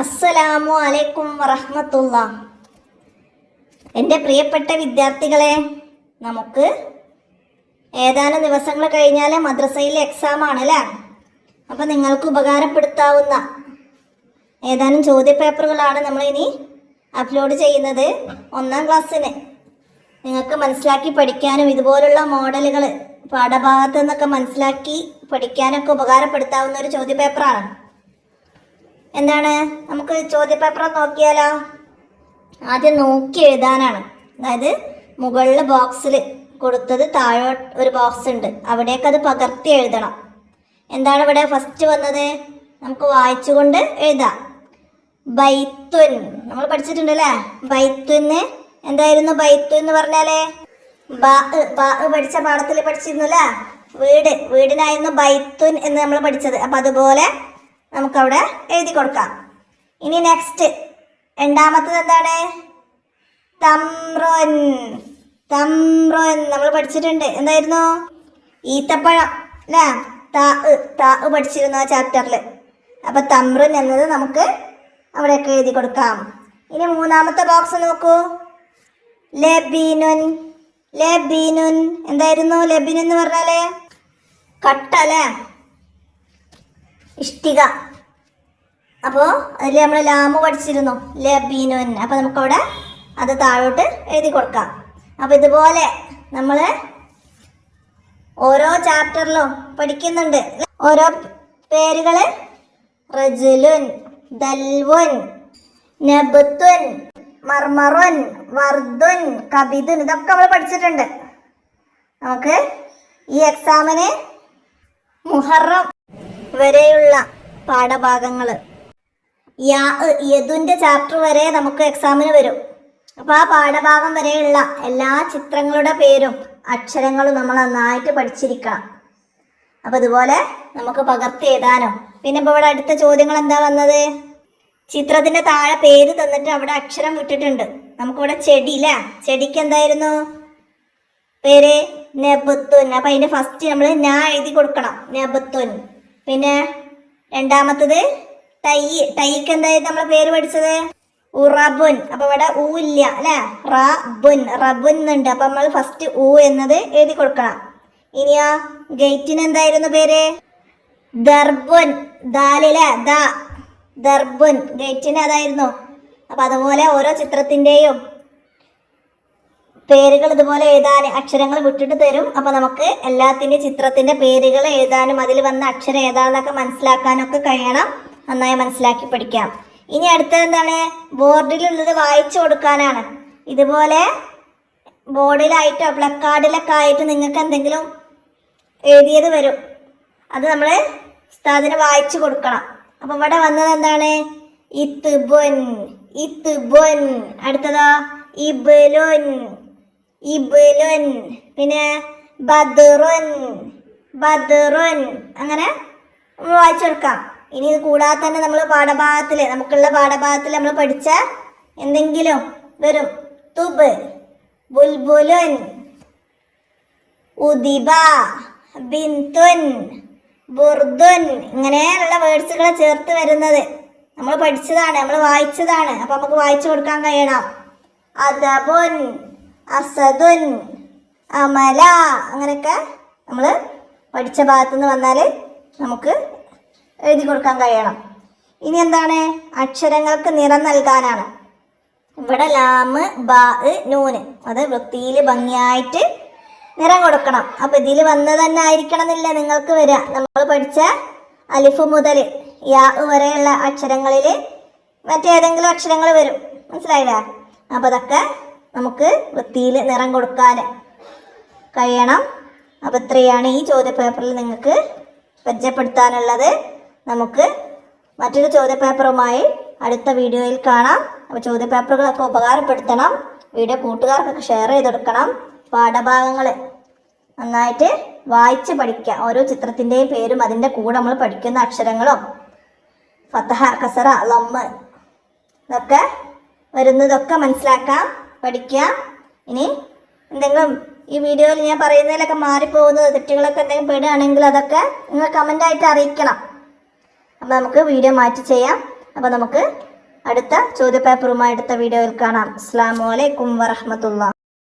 അസ്സലാമു അലൈക്കും വറഹ്മത്തുള്ള. എൻ്റെ പ്രിയപ്പെട്ട വിദ്യാർത്ഥികളെ, നമുക്ക് ഏതാനും ദിവസങ്ങൾ കഴിഞ്ഞാൽ മദ്രസയിലെ എക്സാമാണ് അല്ലേ. അപ്പോൾ നിങ്ങൾക്ക് ഉപകാരപ്പെടുത്താവുന്ന ഏതാനും ചോദ്യപേപ്പറുകളാണ് നമ്മളിനി അപ്ലോഡ് ചെയ്യുന്നത്. 1ാം ക്ലാസ്സിന് നിങ്ങൾക്ക് മനസ്സിലാക്കി പഠിക്കാനും ഇതുപോലുള്ള മോഡലുകൾ പാഠഭാഗത്തു നിന്നൊക്കെ മനസ്സിലാക്കി പഠിക്കാനൊക്കെ ഉപകാരപ്പെടുത്താവുന്ന ഒരു ചോദ്യപേപ്പറാണ്. എന്താണ്, നമുക്ക് ചോദ്യപേപ്പർ നോക്കിയാലോ? ആദ്യം നോക്കി എഴുതാനാണ്. അതായത് മുകളിൽ ബോക്സിൽ കൊടുത്തത് താഴെ ഒരു ബോക്സ് ഉണ്ട്, അവിടേക്ക് അത് പകർത്തി എഴുതണം. എന്താണ് ഇവിടെ ഫസ്റ്റ് വന്നത്? നമുക്ക് വായിച്ചുകൊണ്ട് എഴുതാം. ബൈത്തുൻ നമ്മൾ പഠിച്ചിട്ടുണ്ടല്ലേ. ബൈത്തുന്ന് എന്തായിരുന്നു? ബൈത്തു എന്ന് പറഞ്ഞാലേ പഠിച്ച പാഠത്തിൽ പഠിച്ചിരുന്നു അല്ലേ. വീടിനായിരുന്നു ബൈത്തുൻ എന്ന് നമ്മൾ പഠിച്ചത്. അപ്പം അതുപോലെ നമുക്കവിടെ എഴുതി കൊടുക്കാം. ഇനി നെക്സ്റ്റ് രണ്ടാമത്തത് എന്താണ്? തമ്രുൻ. തമ്രുൻ നമ്മൾ പഠിച്ചിട്ടുണ്ട്. എന്തായിരുന്നു? ഈത്തപ്പഴം അല്ലേ. താ പഠിച്ചിരുന്നു ആ ചാപ്റ്ററിൽ. അപ്പം തമ്രുൻ എന്നത് നമുക്ക് അവിടെയൊക്കെ എഴുതി കൊടുക്കാം. ഇനി മൂന്നാമത്തെ ബോക്സ് നോക്കൂ. ലബീനുൻ. ലബീനുൻ എന്തായിരുന്നു? ലബീൻ എന്ന് പറഞ്ഞാല് കട്ട അല്ലേ, ഇഷ്ടിക. അപ്പോൾ അതിൽ നമ്മൾ ലാമ് പഠിച്ചിരുന്നു, ലബീനുൻ. അപ്പോൾ നമുക്കവിടെ അത് താഴോട്ട് എഴുതി കൊടുക്കാം. അപ്പോൾ ഇതുപോലെ നമ്മൾ ഓരോ ചാപ്റ്ററിലും പഠിക്കുന്നുണ്ട് ഓരോ പേരുകൾ. റജുലുൻ, ദൽവുൻ, നബത്തുൻ, മർമറുൻ, വർദുൻ, കബിദുൻ, ഇതൊക്കെ നമ്മൾ പഠിച്ചിട്ടുണ്ട്. നമുക്ക് ഈ എക്സാമിന് മുഹറം വരെയുള്ള പാഠഭാഗങ്ങൾ യദുൻ്റെ ചാപ്റ്റർ വരെ നമുക്ക് എക്സാമിന് വരും. അപ്പോൾ ആ പാഠഭാഗം വരെയുള്ള എല്ലാ ചിത്രങ്ങളുടെ പേരും അക്ഷരങ്ങളും നമ്മൾ നന്നായിട്ട് പഠിച്ചിരിക്കണം. അപ്പോൾ ഇതുപോലെ നമുക്ക് പകർത്തി എഴുതാനോ. പിന്നെ ഇപ്പോൾ ഇവിടെ അടുത്ത ചോദ്യങ്ങൾ എന്താ വന്നത്? ചിത്രത്തിൻ്റെ താഴെ പേര് തന്നിട്ട് അവിടെ അക്ഷരം വിട്ടിട്ടുണ്ട്. നമുക്കിവിടെ ചെടി അല്ലേ. ചെടിക്ക് എന്തായിരുന്നു പേര്? നബത്തുൻ. അപ്പം അതിൻ്റെ ഫസ്റ്റ് നമ്മൾ ഞാ എഴുതി കൊടുക്കണം, നബത്തുൻ. പിന്നെ രണ്ടാമത്തത് ടൈക്ക് എന്തായിരുന്നു നമ്മൾ പേര് പഠിച്ചത്? ഉറബുൻ. അപ്പം ഇവിടെ ഊ ഇല്ല അല്ലേ, റബുൻ. റബുൻ എന്നുണ്ട്. അപ്പം നമ്മൾ ഫസ്റ്റ് ഊ എന്നത് എഴുതി കൊടുക്കണം. ഇനിയാ ഗേറ്റിന് എന്തായിരുന്നു പേര്? ദർബുൻ. ദാലിലെ ദർബുൻ, ഗേറ്റിന് അതായിരുന്നു. അപ്പം അതുപോലെ ഓരോ ചിത്രത്തിൻ്റെയും പേരുകൾ ഇതുപോലെ എഴുതാൻ അക്ഷരങ്ങൾ വിട്ടിട്ട് തരും. അപ്പോൾ നമുക്ക് എല്ലാത്തിൻ്റെയും ചിത്രത്തിൻ്റെ പേരുകൾ എഴുതാനും അതിൽ വന്ന അക്ഷരം ഏതാണെന്നൊക്കെ മനസ്സിലാക്കാനൊക്കെ കഴിയണം. നന്നായി മനസ്സിലാക്കി പഠിക്കാം. ഇനി അടുത്തത് എന്താണ്? ബോർഡിലുള്ളത് വായിച്ചു കൊടുക്കാനാണ്. ഇതുപോലെ ബോർഡിലായിട്ടോ പ്ലക്കാർഡിലൊക്കെ ആയിട്ട് നിങ്ങൾക്ക് എന്തെങ്കിലും എഴുതിയത് വരും. അത് നമ്മൾ ഉസ്താദിന് വായിച്ചു കൊടുക്കണം. അപ്പം ഇവിടെ വന്നത് എന്താണ്? ഇത്ബുൻ. ഇത്ബുൻ. അടുത്തതോ ഇബ്ലുൻ. ഇബ്ലുൻ. പിന്നെ ബദ്റുൻ. ബദ്റുൻ. അങ്ങനെ നമ്മൾ വായിച്ചു കൊടുക്കാം. ഇനി ഇത് കൂടാതെ തന്നെ നമ്മൾ നമുക്കുള്ള പാഠഭാഗത്തിൽ നമ്മൾ പഠിച്ച എന്തെങ്കിലും വരും. തുബ്, ബുൽബുലുൻ, ഉദിബ, ബിന്തുൻ, ബുർദുൻ, ഇങ്ങനെയുള്ള വേർഡ്സുകൾ ചേർത്ത് വരുന്നത് നമ്മൾ പഠിച്ചതാണ്, നമ്മൾ വായിച്ചതാണ്. അപ്പം നമുക്ക് വായിച്ചു കൊടുക്കാൻ കഴിയണം. അദബുൻ, അസദുൻ, അമല, അങ്ങനെയൊക്കെ നമ്മൾ പഠിച്ച ഭാഗത്തുനിന്ന് വന്നാൽ നമുക്ക് എഴുതി കൊടുക്കാൻ കഴിയണം. ഇനി എന്താണ്? അക്ഷരങ്ങൾക്ക് നിറം നൽകാനാണ്. ഇവിടെ ലാമ്, ബാ, നൂന് അത് വൃത്തിയിൽ ഭംഗിയായിട്ട് നിറം കൊടുക്കണം. അപ്പം ഇതിൽ വന്നത് തന്നെ ആയിരിക്കണം എന്നില്ല നിങ്ങൾക്ക് വരിക. നമ്മൾ പഠിച്ച അലിഫ് മുതൽ യാ വരെയുള്ള അക്ഷരങ്ങളിൽ മറ്റേതെങ്കിലും അക്ഷരങ്ങൾ വരും. മനസ്സിലായില്ലേ? അപ്പം അതൊക്കെ നമുക്ക് വൃത്തിയിൽ നിറം കൊടുക്കാൻ കഴിയണം. അപ്പം ഇത്രയാണ് ഈ ചോദ്യപേപ്പറിൽ നിങ്ങൾക്ക് പരിചയപ്പെടുത്താനുള്ളത്. നമുക്ക് മറ്റൊരു ചോദ്യപേപ്പറുമായി അടുത്ത വീഡിയോയിൽ കാണാം. അപ്പോൾ ചോദ്യപേപ്പറുകളൊക്കെ ഉപകാരപ്പെടുത്തണം. വീഡിയോ കൂട്ടുകാർക്കൊക്കെ ഷെയർ ചെയ്തെടുക്കണം. പാഠഭാഗങ്ങൾ നന്നായിട്ട് വായിച്ച് പഠിക്കുക. ഓരോ ചിത്രത്തിൻ്റെയും പേരും അതിൻ്റെ കൂടെ നമ്മൾ പഠിക്കുന്ന അക്ഷരങ്ങളും ഫതഹ, കസറ, ലമ്മ് ഇതൊക്കെ വരുന്നതൊക്കെ മനസ്സിലാക്കാം, പഠിക്കുക. ഇനി എന്തെങ്കിലും ഈ വീഡിയോയിൽ ഞാൻ പറയുന്നതിലൊക്കെ മാറിപ്പോകുന്നത് തെറ്റുകളൊക്കെ എന്തെങ്കിലും പെടുകയാണെങ്കിൽ അതൊക്കെ നിങ്ങൾ കമൻ്റായിട്ട് അറിയിക്കണം. അപ്പോൾ നമുക്ക് വീഡിയോ മാറ്റി ചെയ്യാം. അപ്പോൾ നമുക്ക് അടുത്ത ചോദ്യപേപ്പറുമായി അടുത്ത വീഡിയോയിൽ കാണാം. അസ്സലാമു അലൈക്കും വറഹ്മത്തുള്ളാഹി.